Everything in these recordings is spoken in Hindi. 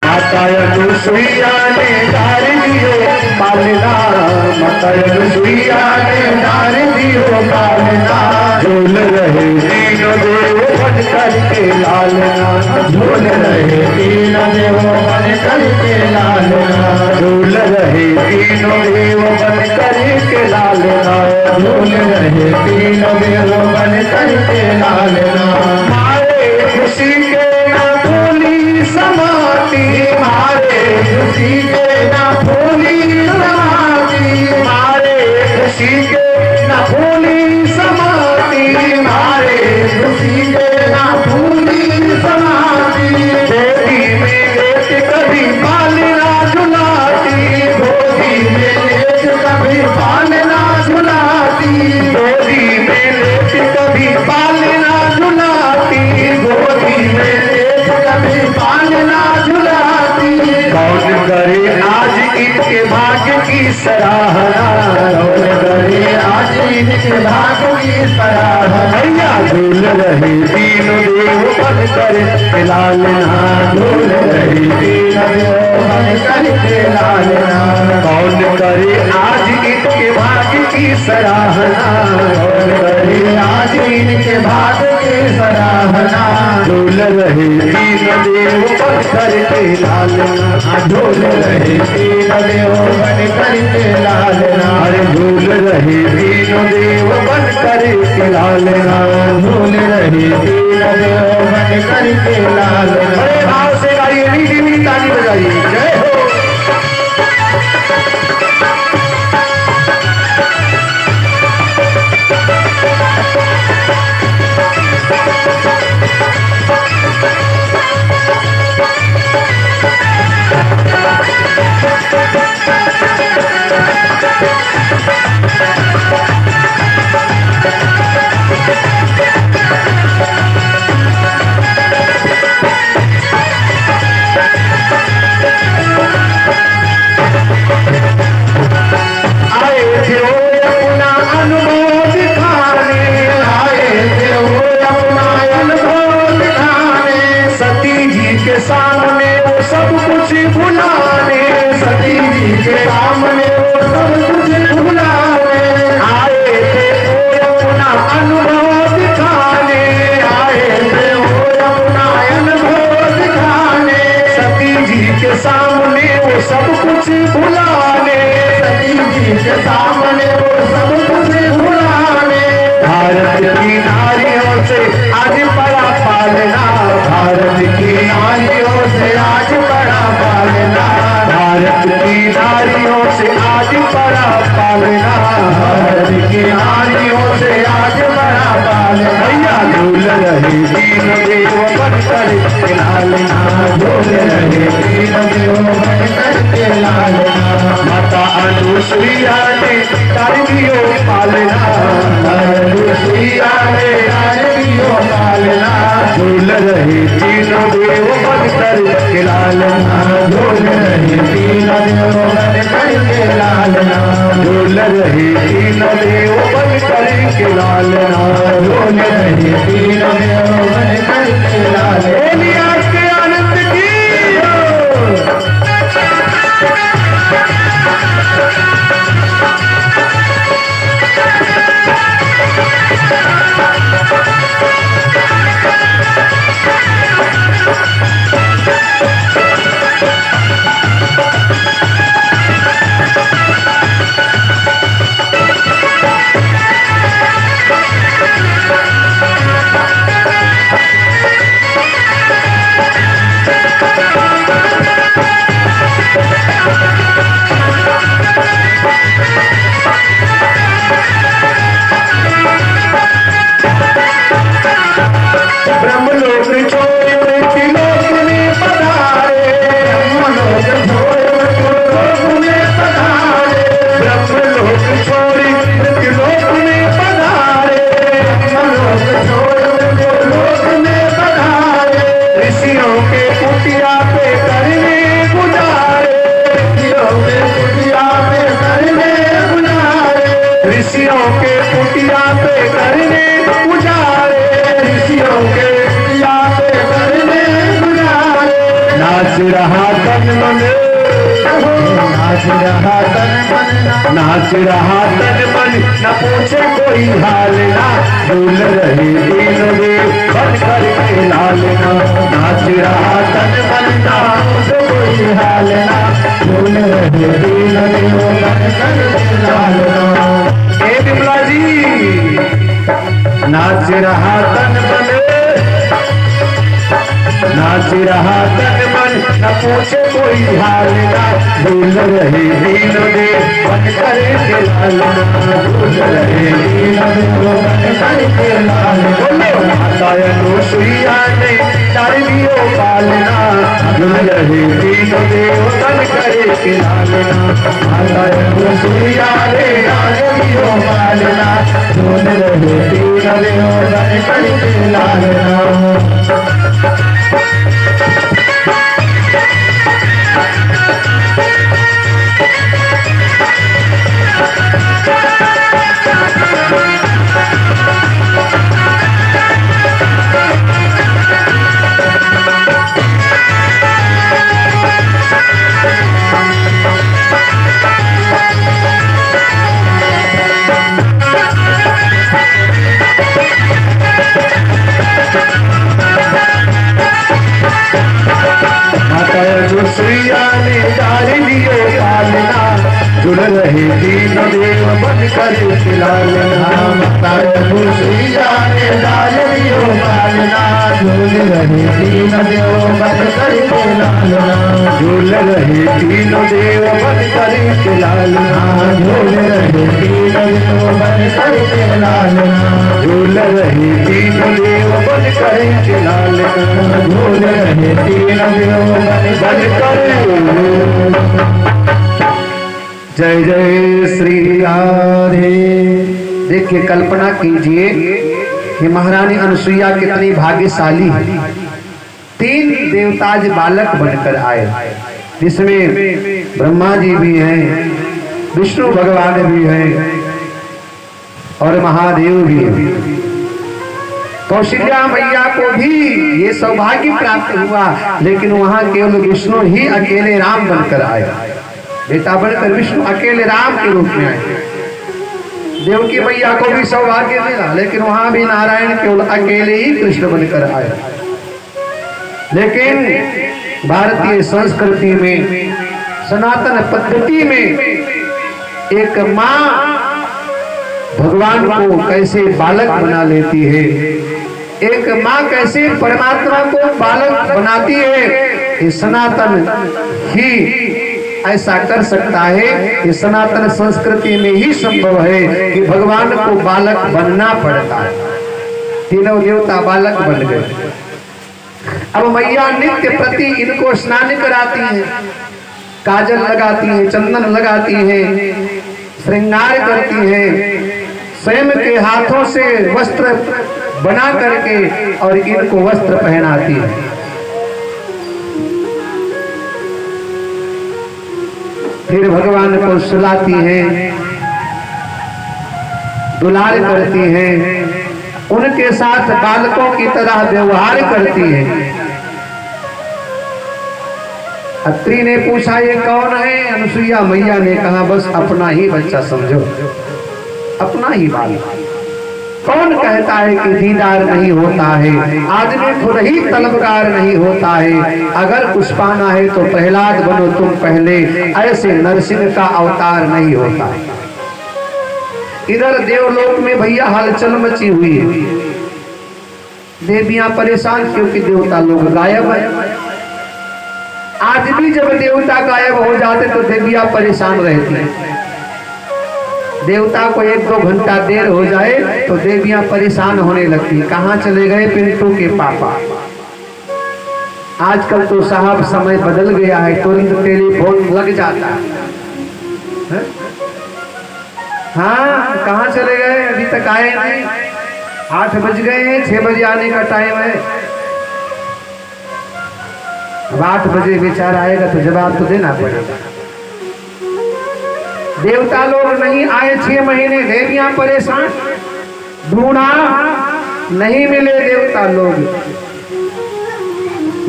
माता अनुसुईया ने डार दियो पालना, माता अनुसुईया ने डार दियो पालना। झूल रहे तीनों देव बन करके लालना, झूल रहे तीनों देव बन करके लालना, झूल रहे तीनों देव बन करके लालना, झूल रहे तीनों देव बन करके लालना। मारे खुशी के ना भूली समाती, मारे खुशी के ना भूली समाती, मारे खुशी के ना भूली समाती, मारे खुशी के ना भूली समाती। गोदी में लेट कभी पालना झुलाती, गोदी में लेट कभी पालना झुलाती, गोदी में लेट कभी पालना झुलाती, गोदी में लेट कभी पालना झुलाती। कौन करे आज इनके भाग्य की सराहना, कौन करे आज इनके भाग्य की सराहना। भैया झूल रहे तीनों देव बन कर लालना, झूल रहे तीनों देव बन कर लालना। कौन करे आज इनके भाग्य की सराहना, कौन करे आज इनके भाग्य की सराहना। झूल रहे तीनों देव बन कर लालना, झूल रहे तीनों देव बन कर लालना। अरे झूल रहे तीनों देव बन कर लालना, झूल रहे तीनों देव बन कर लालना। अरे भाव से गाइए, मीठी मीठी ताली बजाइए, जय हो। सामने वो सब कुछ भुलाने, सती जी के सामने वो सब कुछ भुलाने आए थे वो अपना अनुभव दिखाने, आए थे वो अपना अनुभव दिखाने। सती जी के सामने वो सब कुछ भुलाने, सती जी के सामने वो सब कुछ भुलाने। भारत की नारियों से आज बड़ा पालना, भारत की नारियों से आज बड़ा पालना, भारत की नारियों से आज बड़ा पालना, भारत की नारियों से आज बड़ा पालना। भैया झूल रहे तीनों देव बन कर लालना, झूल रहे तीनों देव बन कर लालना। माता अनुसुईया ने कर दियो पालना, अनुसुईया ने कर दियो पालना। झूल रहे तीनों देव बन कर लालना, झूल रहे तीनों देव बन कर लालना, झूल रहे तीनों देव बन कर लालना, झूल रहे तीनों देव बन कर लालना। आज के आनंद की रहा तन मन, नाच रहा तन मन, नाच रहा तन मन, न पूछे कोई हाल ना, झूल रहे दीन देव बन कर के लाल ना, नाच रहा तन मन, ना पूछे कोई हाल ना, झूल रहे दीन देव बन कर के लाल ना। ए बिमला जी, नाच रहा तन मन, नाच रहा तन मन, न पूछे कोई हाल ना, झूल रहे दीन देव बन कर के लाल ना, झूल रहे दीन देव बन कर के लाल ना। माता अनुसुईया ने डाल दियो पालना, झूल रहे दीन देव बन कर के लाल ना, माता अनुसुईया ने डाल दियो पालना, झूल रहे दीन देव बन कर के लाल ना। अनुसुईया ने डाल दियो पालना, झूल रहे दीन देव बन कर के लाल ना, माता अनुसुईया ने डाल दियो पालना, झूल रहे दीन देव बन कर के लाल ना, झूल रहे दीन देव बन कर के लाल ना, झूल रहे दीन देव बन कर के लाल ना, झूल रहे दीन देव बन कर के लाल ना, झूल रहे दीन देव बन कर। जय जय श्री राधे। देखिए, कल्पना कीजिए कि महारानी अनुसुईया कितनी भाग्यशाली है। 3 देवताज बालक बनकर आए, जिसमें ब्रह्मा जी भी हैं, विष्णु भगवान भी हैं और महादेव भी हैं। कौशल्या मैया को भी ये सौभाग्य प्राप्त हुआ, लेकिन वहां केवल विष्णु ही अकेले राम बनकर आए, बेटा बनकर विष्णु अकेले राम के रूप में आए। देवकी मैया को भी सौभाग्य मिला, लेकिन वहां भी नारायण केवल अकेले ही कृष्ण बनकर आए। लेकिन भारतीय संस्कृति में, सनातन पद्धति में, एक माँ भगवान को कैसे बालक बना लेती है, एक माँ कैसे परमात्मा को बालक बनाती है, ये सनातन ही ऐसा कर सकता है। ये सनातन संस्कृति में ही संभव है कि भगवान को बालक बनना पड़ता है। तीनों देवता बालक बन गए। अब मैया नित्य प्रति इनको स्नान कराती हैं, काजल लगाती हैं, चंदन लगाती हैं, श्रृंगार करती हैं, स्वयं के हाथों से वस्त्र बना करके और इनको वस्त्र पहनाती है। फिर भगवान को सुलाती हैं, दुलार करती हैं, उनके साथ बालकों की तरह व्यवहार करती हैं। अत्रि ने पूछा, ये कौन है? अनुसुईया मैया ने कहा, बस अपना ही बच्चा समझो, अपना ही बालक। कौन कहता है कि दीदार नहीं होता है? आदमी खुद ही तलबगार नहीं होता है। अगर कुछ पाना है तो प्रहलाद बनो तुम पहले, ऐसे नरसिंह का अवतार नहीं होता है। इधर देवलोक में भैया हलचल मची हुई है, देवियां परेशान क्योंकि देवता लोग गायब है। आज भी जब देवता गायब हो जाते तो देवियां परेशान रहती हैं। देवता को 1-2 घंटा देर हो जाए तो देवियां परेशान होने लगती, कहाँ चले गए पिंटू के पापा। आजकल तो साहब समय बदल गया है, तुरंत टेलीफोन लग जाता है। हाँ, कहाँ चले गए? अभी तक आए नहीं। 8 बज गए हैं, 6 बजे आने का टाइम है। अब 8 बजे विचार आएगा तो जवाब तो देना पड़ेगा। देवता लोग नहीं आए 6 महीने, देवियां परेशान, ढूंढा नहीं मिले देवता लोग।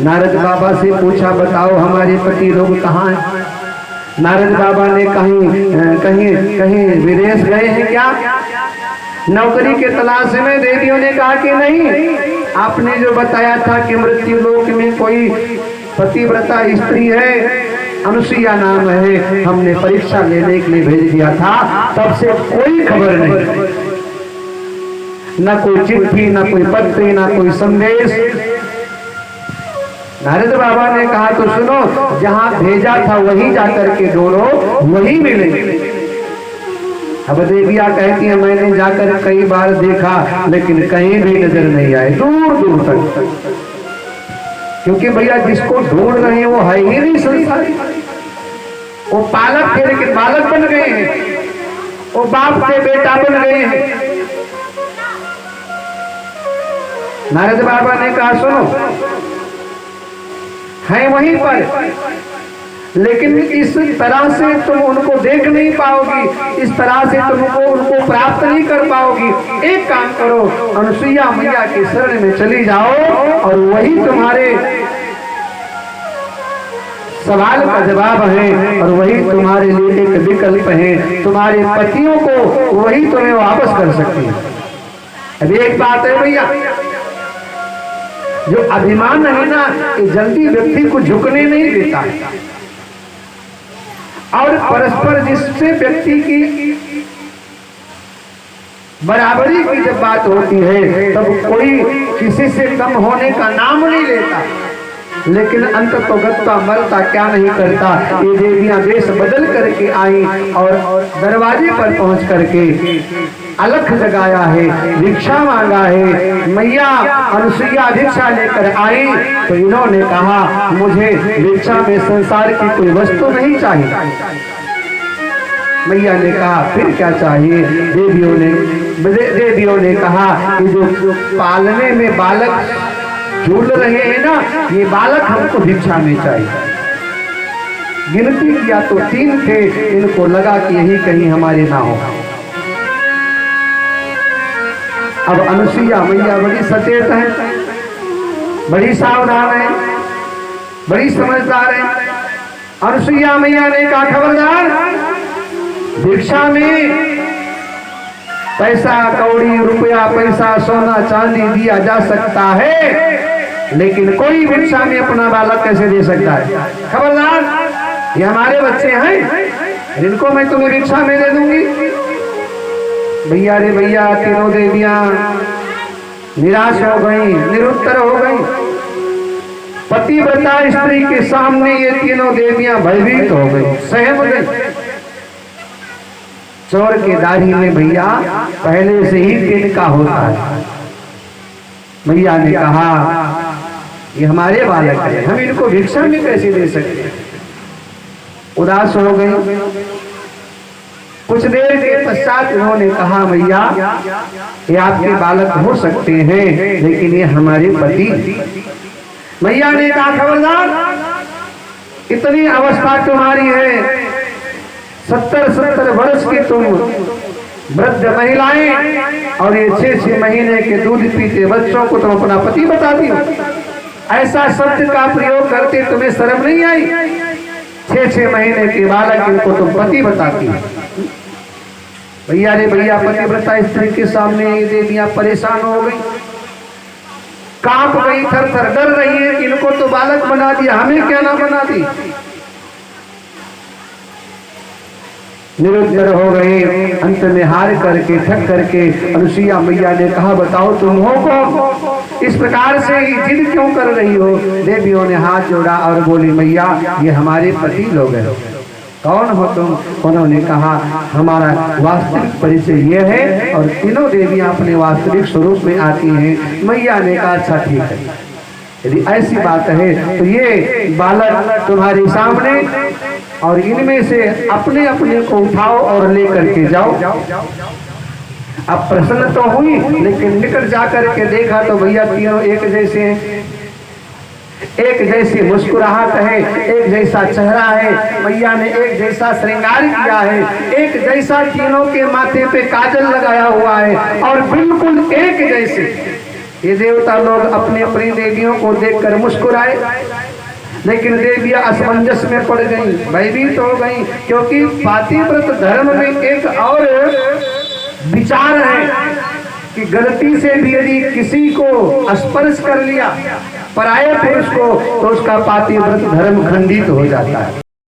नारद बाबा से पूछा, बताओ हमारे पति लोग कहाँ हैं? नारद बाबा ने कहीं विदेश गए हैं क्या? नौकरी के तलाश में? देवियों ने कहा कि नहीं, आपने जो बताया था कि मृत्यु लोक में कोई पतिव्रता स्त्री है, अनुसुईया नाम है, हमने परीक्षा लेने के लिए भेज दिया था, तब से कोई खबर नहीं, न कोई चिट्ठी, न कोई पत्र, न कोई संदेश। नारद बाबा ने कहा, तो सुनो, जहां भेजा था वही जाकर के ढूंढो, वही मिलेंगे। अब देविया कहती है, मैंने जाकर कई बार देखा लेकिन कहीं भी नजर नहीं आए, दूर दूर तक, क्योंकि भैया जिसको ढूंढ रहे हैं वो है ही नहीं संसार। वो पालक थे लेकिन बालक बन गए हैं, वो बाप थे बेटा बन गए हैं। नारद बाबा ने कहा, सुनो, है वहीं पर, लेकिन इस तरह से तुम उनको देख नहीं पाओगी, इस तरह से तुमको उनको प्राप्त नहीं कर पाओगी। एक काम करो, अनुसुईया मैया के शरण में चली जाओ और वही तुम्हारे सवाल का जवाब है और वही तुम्हारे लिए एक विकल्प है, तुम्हारे पतियों को वही तुम्हें वापस कर सकती है। अभी एक बात है भैया, जो अभिमान है ना, ये जल्दी व्यक्ति को झुकने नहीं देता है, और परस्पर जिससे व्यक्ति की बराबरी की जब बात होती है तब कोई किसी से कम होने का नाम नहीं लेता, लेकिन अंत तो गत्ता मरता क्या नहीं करता। ये देवियां वेश बदल करके आई और दरवाजे पर पहुंच करके अलख जगाया है, भिक्षा मांगा है। मैया अनुसुईया भिक्षा लेकर आई तो इन्होंने कहा, मुझे भिक्षा में संसार की कोई वस्तु नहीं चाहिए। मैया ने कहा, फिर क्या चाहिए? देवियों ने कहा कि जो पालने में बालक झूल रहे हैं ना, ये बालक हमको भिक्षा में चाहिए। गिनती किया तो 3 थे, इनको लगा कि यही कहीं हमारे ना हो। अब अनुसुईया मैया बड़ी सचेत है, बड़ी सावधान है, बड़ी समझदार है। अनुसुईया मैया ने कहा, खबरदार, भिक्षा में पैसा कौड़ी रुपया पैसा सोना चांदी दिया जा सकता है, लेकिन कोई भिक्षा में अपना बालक कैसे दे सकता है? खबरदार, ये हमारे बच्चे हैं, इनको मैं तुम्हें भिक्षा में दे दूंगी। भैया रे भैया, तीनों देवियां निराश हो गई, निरुत्तर हो गई। पतिव्रता स्त्री के सामने ये तीनों देवियां भयभीत हो गई, सहम गई। चोर के दाढ़ी में भैया पहले से ही तिनका होता है। भैया ने कहा, ये हमारे बालक है, हम इनको भिक्षा में कैसे दे सकते? उदास हो गई। कुछ देर के पश्चात उन्होंने कहा, भैया ये आपके बालक हो सकते हैं, लेकिन ये हमारे पति। भैया ने कहा, खबरदार, इतनी अवस्था तुम्हारी है, 70 वर्ष की तुम वृद्ध महिलाएं, और ये 6 महीने के दूध पीते बच्चों को तुम अपना पति बताती हो। ऐसा शब्द का प्रयोग करते तुम्हें शर्म नहीं आई? 6 महीने के बालक इनको तुम पति बताती हो। भैया रे भैया, पतिव्रता स्त्री के सामने ये देवियां परेशान हो गई, कांप गई, थर थर डर रही है। इनको तो बालक बना दिया, हमें क्या ना बना दी। निरुत्तर हो गए। अंत में हार करके थक करके अनुसुईया मैया ने कहा, बताओ तुम हो कौन? इस प्रकार से जिद क्यों कर रही हो? देवियों ने हाथ जोड़ा और बोली, मैया ये हमारे पति लोग हैं। कौन हो तुम? उन्होंने कहा, हमारा वास्तविक परिचय ये है, और तीनों देवियां अपने वास्तविक स्वरूप में आती हैं। मैया ने कहा, अच्छा ठीक है, यदि ऐसी बात है तो ये बालक तुम्हारे सामने, और इनमें से अपने अपने को उठाओ और लेकर के जाओ। अब प्रसन्न तो हुई, लेकिन निकट जाकर के देखा तो भैया तीनों एक जैसे हैं, एक जैसी मुस्कुराहट है, एक जैसा चेहरा है। मैया ने एक जैसा श्रृंगार किया है, एक जैसा तीनों के माथे पे काजल लगाया हुआ है, और बिल्कुल एक जैसे ये देवता लोग अपनी अपनी देवियों को देखकर मुस्कुराए, लेकिन देवियां असमंजस में पड़ गईं, भयभीत हो गईं, क्योंकि पातिव्रत धर्म में एक और विचार है कि गलती से भी यदि किसी को स्पर्श कर लिया पराये पुरुष को तो उसका पातिव्रत धर्म खंडित हो जाता है।